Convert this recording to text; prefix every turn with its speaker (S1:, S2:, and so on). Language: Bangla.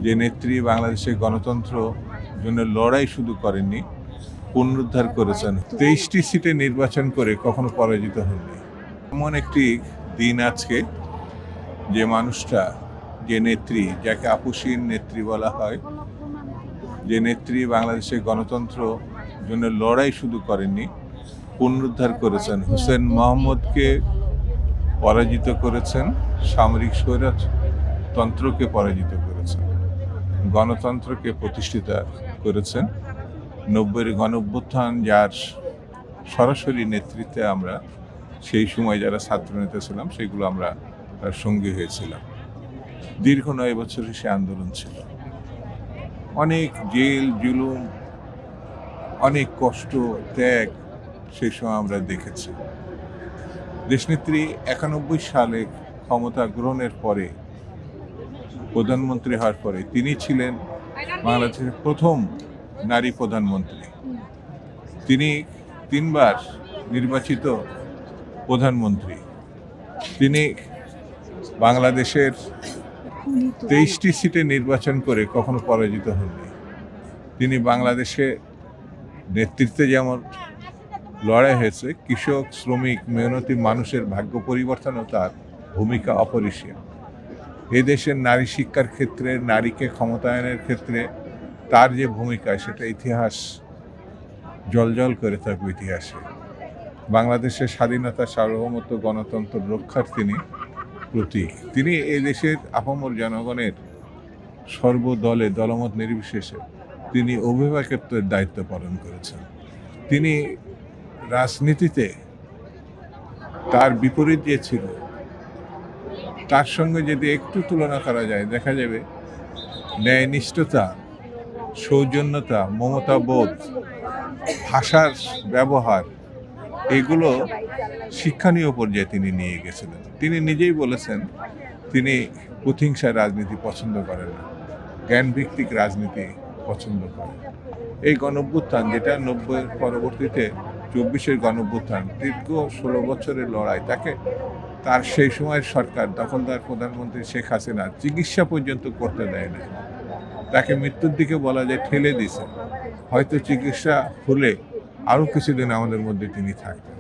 S1: যে নেত্রী বাংলাদেশের গণতন্ত্র জন্য লড়াই শুধু করেননি, পুনরুদ্ধার করেছেন। 23টি সিটে নির্বাচন করে কখনো পরাজিত হননি। এমন একটি দিন আজকে, যে মানুষটা, যে নেত্রী, যাকে আপসীন নেত্রী বলা হয়, যে নেত্রী বাংলাদেশের গণতন্ত্র জন্য লড়াই শুধু করেননি, পুনরুদ্ধার করেছেন। হোসেন মোহাম্মদকে পরাজিত করেছেন, সামরিক স্বৈরতন্ত্রকে পরাজিত করেছেন, গণতন্ত্রকে প্রতিষ্ঠিত করেছেন। 90-এর গণঅভ্যুত্থান, যার সরাসরি নেতৃত্বে আমরা সেই সময় যারা ছাত্রনেতা ছিলাম, সেগুলো আমরা তার সঙ্গী হয়েছিলাম। দীর্ঘ 9 বছরের সে আন্দোলন ছিল, অনেক জেল জুলুম, অনেক কষ্ট ত্যাগ সেই সময় আমরা দেখেছি। দেশনেত্রী 91 সালে ক্ষমতা গ্রহণের পরে, প্রধানমন্ত্রী হওয়ার পরে, তিনি ছিলেন বাংলাদেশের প্রথম নারী প্রধানমন্ত্রী। তিনি 3 বার নির্বাচিত প্রধানমন্ত্রী। তিনি বাংলাদেশের 23টি সিটে নির্বাচন করে কখনো পরাজিত হননি। তিনি বাংলাদেশে নেতৃত্বে যেমন লড়াই হয়েছে, কৃষক, শ্রমিক, মেহনতি মানুষের ভাগ্য পরিবর্তনও তার ভূমিকা অপরিসীম। এদেশের নারী শিক্ষার ক্ষেত্রে, নারীকে ক্ষমতায়নের ক্ষেত্রে তার যে ভূমিকা, সেটা ইতিহাস জলজল করে থাকবে ইতিহাসে। বাংলাদেশের স্বাধীনতা, সার্বভৌমত্ব, গণতন্ত্র রক্ষার তিনি প্রতীক। তিনি এই দেশের আপামর জনগণের সর্বদলে, দলমত নির্বিশেষে তিনি অভিভাবকত্বের দায়িত্ব পালন করেছেন। তিনি রাজনীতিতে তার বিপরীত যে ছিল, তার সঙ্গে যদি একটু তুলনা করা যায়, দেখা যাবে ন্যায়নিষ্ঠতা, সৌজন্যতা, মমতাবোধ, ভাষার ব্যবহার, এগুলো শিক্ষণীয় পর্যায়ে তিনি নিয়ে গেছিলেন। তিনি নিজেই বলেছেন, তিনি প্রতিহিংসার রাজনীতি পছন্দ করেন না, জ্ঞানভিত্তিক রাজনীতি পছন্দ করেন। এই গণঅভ্যুত্থান, যেটা 90-এর পরবর্তীতে 24-এর গণঅভ্যুত্থান, দীর্ঘ 16 বছরের লড়াই, তার সেই সময়ের সরকার, দখলদার প্রধানমন্ত্রী শেখ হাসিনা চিকিৎসা পর্যন্ত করতে দেয় না, তাকে মৃত্যুর দিকে বলা যায় ঠেলে দিয়েছে। হয়তো চিকিৎসা হলে আরও কিছুদিন আমাদের মধ্যে তিনি থাকতেন।